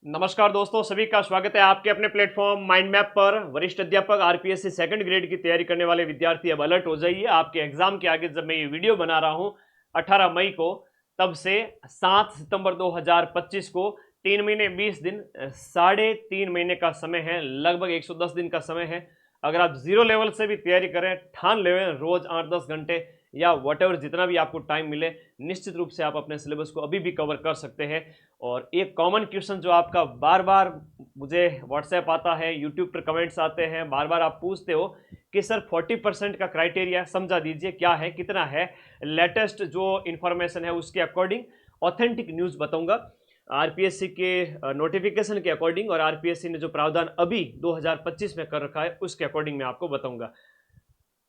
नमस्कार दोस्तों, सभी का स्वागत है आपके अपने प्लेटफॉर्म माइंड मैप पर। वरिष्ठ अध्यापक आरपीएससी सेकंड ग्रेड की तैयारी करने वाले विद्यार्थी अब अलर्ट हो जाइए। आपके एग्जाम के आगे जब मैं ये वीडियो बना रहा हूँ 18 मई को, तब से 7 सितंबर 2025 को 3 महीने 20 दिन, 3.5 महीने का समय है, लगभग 110 दिन का समय है। अगर आप जीरो लेवल से भी तैयारी करें, ठान ले रोज 8-10 घंटे या वट जितना भी आपको टाइम मिले, निश्चित रूप से आप अपने सिलेबस को अभी भी कवर कर सकते हैं। और एक कॉमन क्वेश्चन जो आपका बार बार मुझे व्हाट्सएप आता है, यूट्यूब पर कमेंट्स आते हैं, बार बार आप पूछते हो कि सर 40% का क्राइटेरिया समझा दीजिए, क्या है, कितना है। लेटेस्ट जो इन्फॉर्मेशन है उसके अकॉर्डिंग ऑथेंटिक न्यूज़ बताऊंगा, आरपीएससी के नोटिफिकेशन के अकॉर्डिंग, और आरपीएससी ने जो प्रावधान अभी 2025 में कर रखा है उसके अकॉर्डिंग मैं आपको बताऊंगा।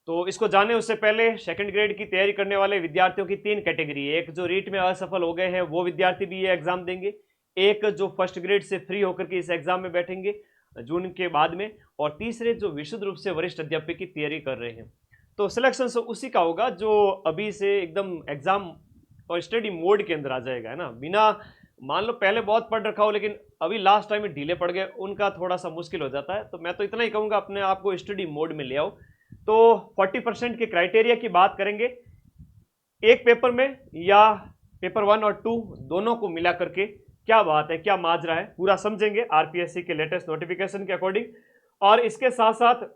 तो इसको जाने उससे पहले सेकंड ग्रेड की तैयारी करने वाले विद्यार्थियों की 3 कैटेगरी है। एक जो रीट में असफल हो गए हैं वो विद्यार्थी भी ये एग्जाम देंगे, एक जो फर्स्ट ग्रेड से फ्री होकर के इस एग्जाम में बैठेंगे जून के बाद में, और तीसरे जो विशुद्ध रूप से वरिष्ठ अध्यापक की तैयारी कर रहे हैं। तो सिलेक्शन उसी का होगा जो अभी से एकदम एग्जाम और स्टडी मोड के अंदर आ जाएगा, है ना। बिना मान लो पहले बहुत पढ़ रखा हो लेकिन अभी लास्ट टाइम में ढीले पड़ गए, उनका थोड़ा सा मुश्किल हो जाता है। तो मैं तो इतना ही कहूंगा, अपने आप को स्टडी मोड में ले आओ। तो 40% के क्राइटेरिया की बात करेंगे, एक पेपर में या पेपर 1 और 2 दोनों को मिला करके क्या बात है, क्या माजरा है, पूरा समझेंगे आरपीएससी के लेटेस्ट नोटिफिकेशन के अकॉर्डिंग। और इसके साथ साथ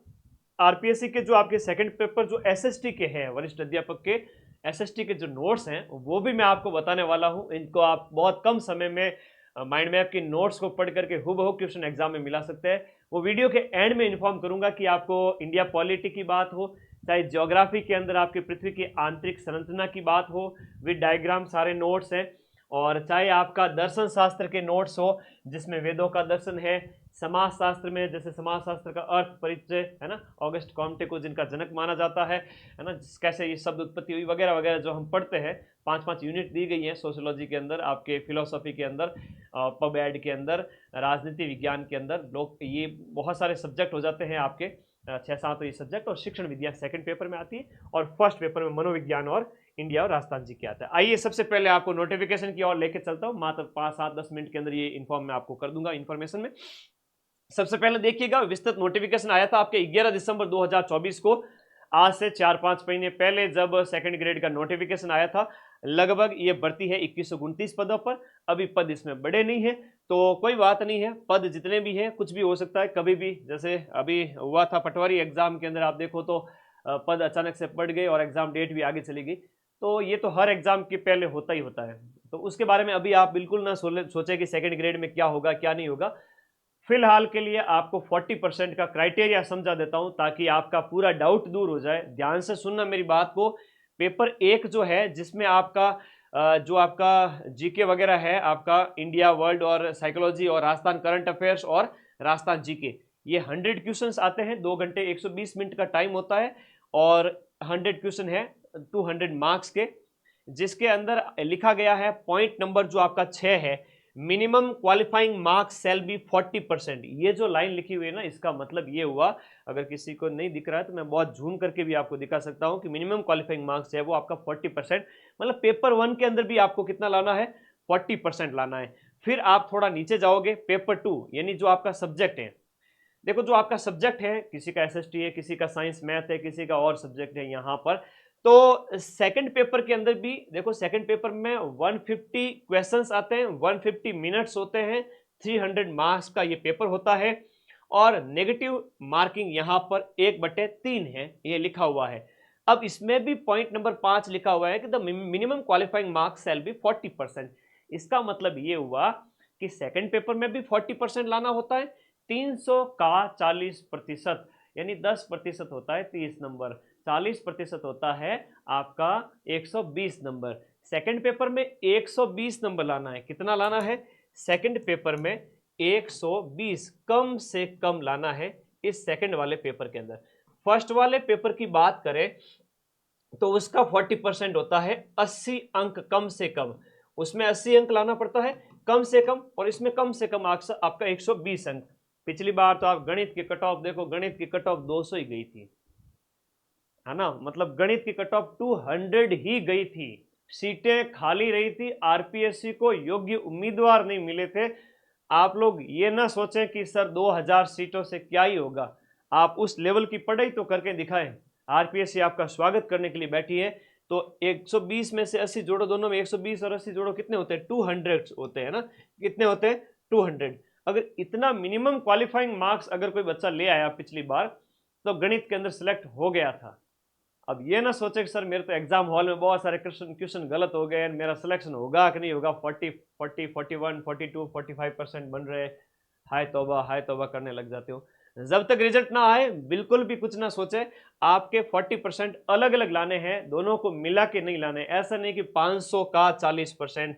आरपीएससी के जो आपके सेकंड पेपर जो एसएसटी के हैं, वरिष्ठ अध्यापक के एसएसटी के जो नोट्स हैं वो भी मैं आपको बताने वाला हूं। इनको आप बहुत कम समय में माइंड मैप के नोट्स को पढ़ करके हुबहू क्वेश्चन एग्जाम में मिला सकते हैं। वो वीडियो के एंड में इन्फॉर्म करूंगा कि आपको इंडिया पॉलिटी की बात हो, चाहे ज्योग्राफी के अंदर आपकी पृथ्वी की आंतरिक संरचना की बात हो, विद डायग्राम सारे नोट्स हैं, और चाहे आपका दर्शन शास्त्र के नोट्स हो जिसमें वेदों का दर्शन है, समाज शास्त्र में जैसे समाज शास्त्र का अर्थ परिचय है ना, ऑगस्ट कॉम्टे को जिनका जनक माना जाता है ना, कैसे ये शब्द उत्पत्ति हुई वगैरह वगैरह जो हम पढ़ते हैं। 5-5 यूनिट दी गई है सोशियोलॉजी के अंदर, आपके फिलोसॉफी के अंदर, पब एड के अंदर, राजनीति विज्ञान के अंदर, लोग ये बहुत सारे सब्जेक्ट हो जाते हैं आपके 6-7 ये सब्जेक्ट। और शिक्षण विद्या सेकंड पेपर में आती है, और फर्स्ट पेपर में मनोविज्ञान और इंडिया और राजस्थान जी के आता है। आइए सबसे पहले आपको नोटिफिकेशन की ओर लेके चलता हूँ, मात्र 5-7-10 मिनट के अंदर ये इन्फॉर्म मैं आपको कर दूंगा इन्फॉर्मेशन में। सबसे पहले देखिएगा, विस्तृत नोटिफिकेशन आया था आपके 11 दिसंबर 2024 को, आज से 4-5 महीने पहले जब सेकंड ग्रेड का नोटिफिकेशन आया था। लगभग ये भर्ती है 2129 पदों पर। अभी पद इसमें बड़े नहीं है तो कोई बात नहीं है, पद जितने भी हैं कुछ भी हो सकता है कभी भी। जैसे अभी हुआ था पटवारी एग्जाम के अंदर, आप देखो तो पद अचानक से बढ़ गए और एग्जाम डेट भी आगे चली गई। तो ये तो हर एग्जाम के पहले होता ही होता है, तो उसके बारे में अभी आप बिल्कुल ना सोचे कि सेकंड ग्रेड में क्या होगा क्या नहीं होगा। फिलहाल के लिए आपको 40% का क्राइटेरिया समझा देता हूं ताकि आपका पूरा डाउट दूर हो जाए। ध्यान से सुनना मेरी बात को। पेपर 1 जो है जिसमें आपका जो आपका जीके वगैरह है, आपका इंडिया वर्ल्ड और साइकोलॉजी और राजस्थान करंट अफेयर्स और राजस्थान जीके, ये 100 क्वेश्चंस आते हैं, 2 घंटे 120 मिनट का टाइम होता है, और 100 क्वेश्चन है 200 मार्क्स के, जिसके अंदर लिखा गया है पॉइंट नंबर जो आपका 6 है, minimum qualifying marks shall be 40%। ये जो लाइन लिखी हुई है ना, इसका मतलब ये हुआ, अगर किसी को नहीं दिख रहा है तो मैं बहुत झूम करके भी आपको दिखा सकता हूं कि मिनिमम क्वालिफाइंग मार्क्स है वो आपका 40%। मतलब पेपर 1 के अंदर भी आपको कितना लाना है, 40% लाना है। फिर आप थोड़ा नीचे जाओगे, पेपर 2 यानी जो आपका सब्जेक्ट है, देखो जो आपका सब्जेक्ट है, किसी का एसएसटी है, किसी का साइंस मैथ है, किसी का और सब्जेक्ट है यहाँ पर। तो सेकंड पेपर के अंदर भी देखो, सेकंड पेपर में 150 क्वेश्चंस आते हैं, 150 मिनट्स होते हैं, 300 मार्क्स का ये पेपर होता है, और नेगेटिव मार्किंग यहाँ पर 1/3 है, ये लिखा हुआ है। अब इसमें भी पॉइंट नंबर 5 लिखा हुआ है कि the minimum qualifying marks shall be 40%। इसका मतलब ये हुआ कि सेकंड पेपर में भी 40% लाना होता है, 300 का 40%, यानी 10% होता है 30 नंबर, 40% होता है आपका 120 नंबर। सेकंड पेपर में 120 नंबर लाना है। कितना लाना है सेकंड पेपर में? 120 कम से कम लाना है इस सेकंड वाले पेपर के अंदर। फर्स्ट वाले पेपर की बात करें तो उसका 40% होता है 80 अंक कम से कम, उसमें 80 अंक लाना पड़ता है कम से कम, और इसमें कम से कम आपका 120 अंक। पिछली बार तो आप गणित की कट ऑफ देखो, गणित की कट ऑफ 200 ही गई थी, है ना, मतलब गणित की कट ऑफ 200 ही गई थी। सीटें खाली रही थी, आरपीएससी को योग्य उम्मीदवार नहीं मिले थे। आप लोग ये ना सोचें कि सर 2000 सीटों से क्या ही होगा, आप उस लेवल की पढ़ाई तो करके दिखाएं। आरपीएससी आपका स्वागत करने के लिए बैठी है। तो 120 में से 80 जोड़ो, दोनों में 120 और 80 जोड़ो, कितने होते हैं? 200 होते हैं ना, कितने होते हैं? 200। अगर इतना मिनिमम क्वालिफाइंग मार्क्स अगर कोई बच्चा ले आया पिछली बार, तो गणित के अंदर सिलेक्ट हो गया था। अब ये ना सोचे कि सर मेरे तो एग्जाम हॉल में बहुत सारे क्वेश्चन गलत हो गए, मेरा सिलेक्शन होगा कि नहीं होगा, 40 41 42 45% बन रहे, हाय तौबा करने लग जाते हो। जब तक रिजल्ट ना आए बिल्कुल भी कुछ ना सोचे। आपके 40% अलग अलग लाने हैं, दोनों को मिला के नहीं लाने। ऐसा नहीं कि 500 का 40%,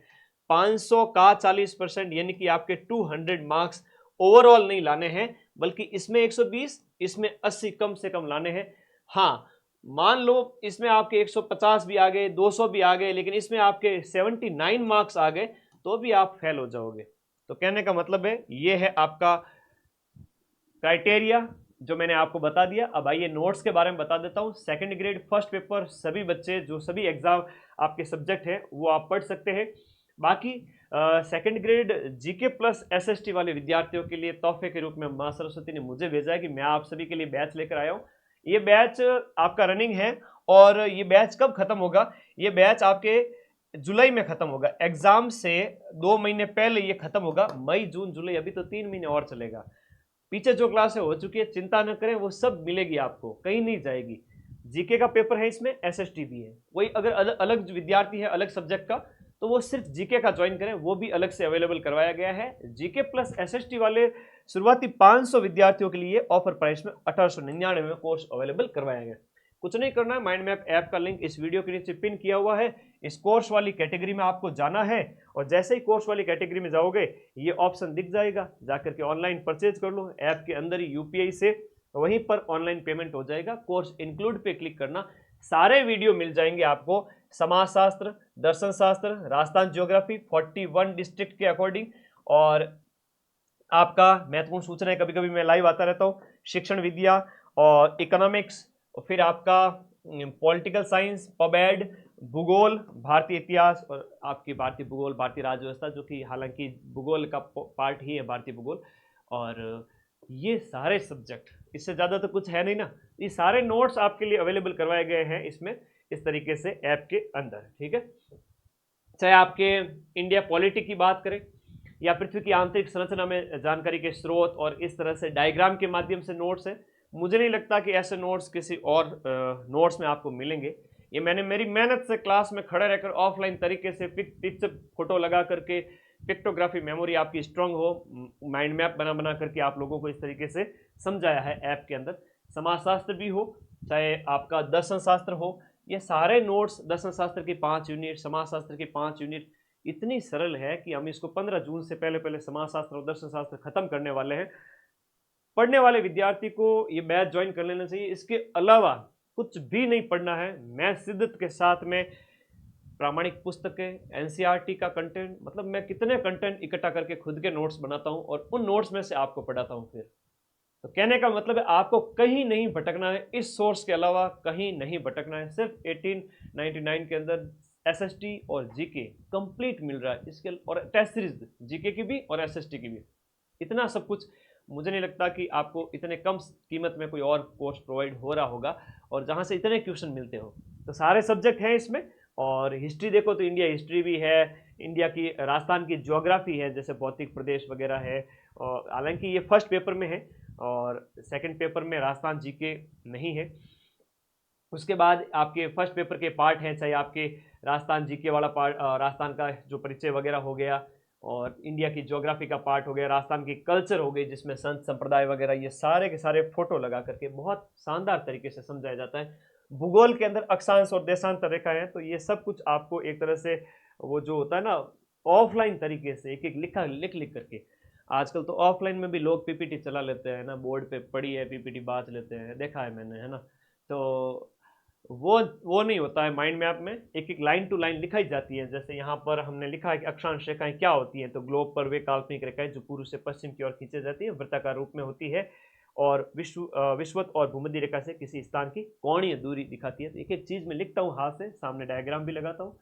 500 का 40% यानी कि आपके 200 मार्क्स ओवरऑल नहीं लाने हैं, बल्कि इसमें 120, इसमें 80 कम से कम लाने हैं। हाँ, मान लो इसमें आपके 150 भी आ गए, 200 भी आ गए, लेकिन इसमें आपके 79 मार्क्स आ गए, तो भी आप फेल हो जाओगे। तो कहने का मतलब है ये है आपका क्राइटेरिया जो मैंने आपको बता दिया। अब आइए नोट्स के बारे में बता देता हूं। सेकंड ग्रेड फर्स्ट पेपर सभी बच्चे जो सभी एग्जाम आपके सब्जेक्ट हैं वो आप पढ़ सकते हैं। बाकी second grade GK plus SST वाले विद्यार्थियों के लिए तोहफे के रूप में मां सरस्वती ने मुझे भेजा है कि मैं आप सभी के लिए बैच लेकर आया हूं। ये बैच आपका रनिंग है और ये बैच कब खत्म होगा? ये बैच आपके जुलाई में खत्म होगा। एग्जाम से 2 महीने पहले ये खत्म होगा। मई जून जुलाई, अभी तो 3 महीने और चलेगा। पीछे जो क्लासें हो चुकी है चिंता न करें, वो सब मिलेगी आपको, कहीं नहीं जाएगी। जीके का पेपर है इसमें, एसएसटी भी है। वही अगर अलग विद्यार्थी है अलग सब्जेक्ट का, तो वो सिर्फ जीके का ज्वाइन करें, वो भी अलग से अवेलेबल करवाया गया है। जीके प्लस एसएसटी वाले शुरुआती 500 विद्यार्थियों के लिए ऑफर प्राइस में 1899 में कोर्स अवेलेबल करवाया गया। कुछ नहीं करना है, माइंड मैप ऐप का लिंक इस वीडियो के नीचे पिन किया हुआ है। इस कोर्स वाली कैटेगरी में आपको जाना है और जैसे ही कोर्स वाली कैटेगरी में जाओगे ये ऑप्शन दिख जाएगा, जाकर के ऑनलाइन परचेज कर लो। ऐप के अंदर ही यूपीआई से वहीं पर ऑनलाइन पेमेंट हो जाएगा। कोर्स इंक्लूड पे क्लिक करना, सारे वीडियो मिल जाएंगे आपको। समाजशास्त्र, दर्शन शास्त्र, राजस्थान ज्योग्राफी 41 डिस्ट्रिक्ट के अकॉर्डिंग, और आपका महत्वपूर्ण सूचनाएं, कभी कभी मैं लाइव आता रहता हूँ, शिक्षण विद्या और इकोनॉमिक्स, और फिर आपका पॉलिटिकल साइंस, पबएड, भूगोल, भारतीय इतिहास, और आपकी भारतीय भूगोल, भारतीय राज्य व्यवस्था, जो कि हालांकि भूगोल का पार्ट ही है भारतीय भूगोल। और ये सारे सब्जेक्ट, इससे ज़्यादा तो कुछ है नहीं ना। ये सारे नोट्स आपके लिए अवेलेबल करवाए गए हैं इसमें, इस तरीके से ऐप के अंदर, ठीक है। चाहे आपके इंडिया पॉलिटी की बात करें या पृथ्वी की आंतरिक संरचना में जानकारी के स्रोत, और इस तरह से डायग्राम के माध्यम से नोट्स है। मुझे नहीं लगता कि ऐसे नोट्स किसी और नोट्स में आपको मिलेंगे। ये मैंने मेरी मेहनत से क्लास में खड़े रहकर ऑफलाइन तरीके से पिक्चर फोटो लगा करके, पिक्टोग्राफी मेमोरी आपकी स्ट्रांग हो, माइंड मैप बना बना करके आप लोगों को इस तरीके से समझाया है ऐप के अंदर। समाजशास्त्र भी हो, चाहे आपका दर्शन शास्त्र हो, ये सारे नोट्स, दर्शन शास्त्र की 5 यूनिट, समाजशास्त्र की 5 यूनिट, इतनी सरल है कि हम इसको 15 जून से पहले पहले समाजशास्त्र और दर्शन शास्त्र खत्म करने वाले हैं। पढ़ने वाले विद्यार्थी को ये बैच ज्वाइन कर लेना चाहिए। इसके अलावा कुछ भी नहीं पढ़ना है। मैं शिद्दत के साथ में प्रामाणिक पुस्तकें, एनसीईआरटी का कंटेंट, मतलब मैं कितने कंटेंट इकट्ठा करके खुद के नोट्स बनाता हूँ और उन नोट्स में से आपको पढ़ाता हूँ। फिर तो कहने का मतलब है आपको कहीं नहीं भटकना है, इस सोर्स के अलावा कहीं नहीं भटकना है। सिर्फ 1899 के अंदर एसएसटी और जीके कंप्लीट मिल रहा है इसके, और टेस्ट सीरीज जीके की भी और एसएसटी की भी। इतना सब कुछ मुझे नहीं लगता कि आपको इतने कम कीमत में कोई और कोर्स प्रोवाइड हो रहा होगा, और जहाँ से इतने क्वेश्चन मिलते हो। तो सारे सब्जेक्ट हैं इसमें। और हिस्ट्री देखो तो इंडिया हिस्ट्री भी है, इंडिया की राजस्थान की ज्योग्राफी है, जैसे भौतिक प्रदेश वगैरह है। और हालांकि ये फर्स्ट पेपर में है और सेकंड पेपर में राजस्थान जीके नहीं है। उसके बाद आपके फर्स्ट पेपर के पार्ट हैं, चाहे आपके राजस्थान जीके वाला पार्ट, राजस्थान का जो परिचय वगैरह हो गया, और इंडिया की ज्योग्राफी का पार्ट हो गया, राजस्थान की कल्चर हो गई जिसमें संत संप्रदाय वगैरह, ये सारे के सारे फोटो लगा करके बहुत शानदार तरीके से समझाया जाता है। भूगोल के अंदर अक्षांश और देशांतर रेखा है, तो ये सब कुछ आपको एक तरह से वो जो होता है ना, ऑफलाइन तरीके से एक एक लिख लिख करके। आजकल तो ऑफलाइन में भी लोग पीपीटी चला लेते हैं ना, बोर्ड पे पड़ी है पीपीटी बांट लेते हैं, देखा है मैंने, है ना। तो वो नहीं होता है। माइंड मैप में एक एक लाइन टू लाइन लिखाई जाती है। जैसे यहाँ पर हमने लिखा है कि अक्षांश रेखाएं क्या होती हैं, तो ग्लोब पर वे काल्पनिक रेखाएं जो पूर्व से पश्चिम की ओर खींची जाती है, वृत्ताकार रूप में होती है, और विश्वत और भूमध्य रेखा से किसी स्थान की कोणीय दूरी दिखाती है। तो एक एक चीज में लिखता हूँ हाथ से, सामने डायग्राम भी लगाता हूँ।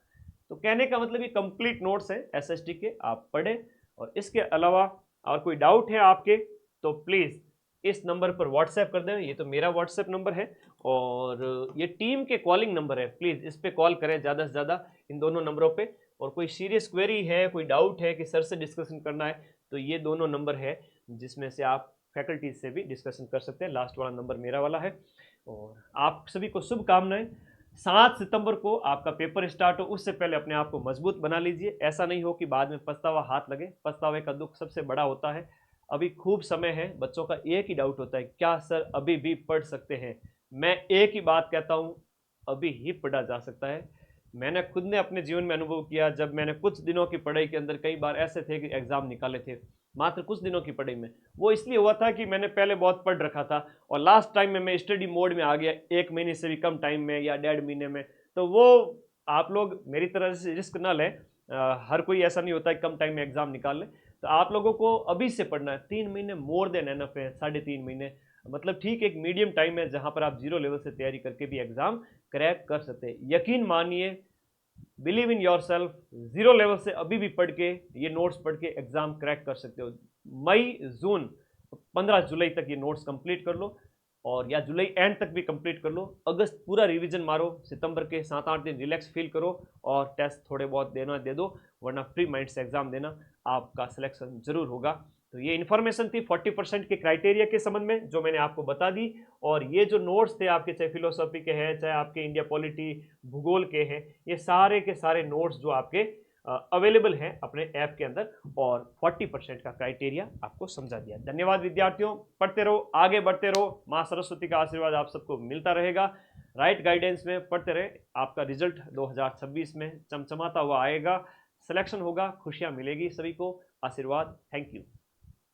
तो कहने का मतलब ये कंप्लीट नोट्स है एसएसटी के, आप पढ़ें। और इसके अलावा और कोई डाउट है आपके तो प्लीज़ इस नंबर पर व्हाट्सएप कर दें, ये तो मेरा व्हाट्सएप नंबर है और ये टीम के कॉलिंग नंबर है, प्लीज़ इस पे कॉल करें ज़्यादा से ज़्यादा इन दोनों नंबरों पे। और कोई सीरियस क्वेरी है, कोई डाउट है कि सर से डिस्कशन करना है, तो ये दोनों नंबर है जिसमें से आप फैकल्टीज से भी डिस्कशन कर सकते हैं। लास्ट वाला नंबर मेरा वाला है। और आप सभी को शुभकामनाएं। 7 सितंबर को आपका पेपर स्टार्ट हो, उससे पहले अपने आप को मजबूत बना लीजिए। ऐसा नहीं हो कि बाद में पछतावा हाथ लगे, पछतावे का दुख सबसे बड़ा होता है। अभी खूब समय है। बच्चों का एक ही डाउट होता है, क्या सर अभी भी पढ़ सकते हैं? मैं एक ही बात कहता हूँ, अभी ही पढ़ा जा सकता है। मैंने खुद ने अपने जीवन में अनुभव किया, जब मैंने कुछ दिनों की पढ़ाई के अंदर कई बार ऐसे थे कि एग्जाम निकाले थे मात्र कुछ दिनों की पढ़ाई में। वो इसलिए हुआ था कि मैंने पहले बहुत पढ़ रखा था और लास्ट टाइम में मैं स्टडी मोड में आ गया, 1 महीने से भी कम टाइम में या 1.5 महीने में। तो वो आप लोग मेरी तरह से रिस्क ना लें। हर कोई ऐसा नहीं होता है कम टाइम में एग्जाम निकाल ले। तो आप लोगों को अभी से पढ़ना है। 3 महीने मोर देन एनफ है, 3.5 महीने मतलब ठीक एक मीडियम टाइम है जहां पर आप जीरो लेवल से तैयारी करके भी एग्जाम क्रैक कर सकते हैं। यकीन मानिए, believe in your self, zero level से अभी भी पढ़ के ये नोट्स पढ़ के एग्जाम क्रैक कर सकते हो। मई जून 15 जुलाई तक ये नोट्स कंप्लीट कर लो और या जुलाई एंड तक भी कंप्लीट कर लो। अगस्त पूरा रिवीजन मारो, सितंबर के 7-8 दिन रिलैक्स फील करो और टेस्ट थोड़े बहुत देना दे दो, वरना फ्री माइंड से एग्जाम देना, आपका सिलेक्शन जरूर होगा। तो ये इन्फॉर्मेशन थी 40% के क्राइटेरिया के संबंध में जो मैंने आपको बता दी। और ये जो नोट्स थे आपके, चाहे फिलोसॉफी के हैं, चाहे आपके इंडिया पॉलिटी भूगोल के हैं, ये सारे के सारे नोट्स जो आपके अवेलेबल हैं अपने ऐप के अंदर, और 40% का क्राइटेरिया आपको समझा दिया। धन्यवाद विद्यार्थियों, पढ़ते रहो, आगे बढ़ते रहो, माँ सरस्वती का आशीर्वाद आप सबको मिलता रहेगा। राइट गाइडेंस में पढ़ते रहे, आपका रिजल्ट 2026 में चमचमाता हुआ आएगा, सिलेक्शन होगा, खुशियां मिलेगी सभी को। आशीर्वाद। Thank you.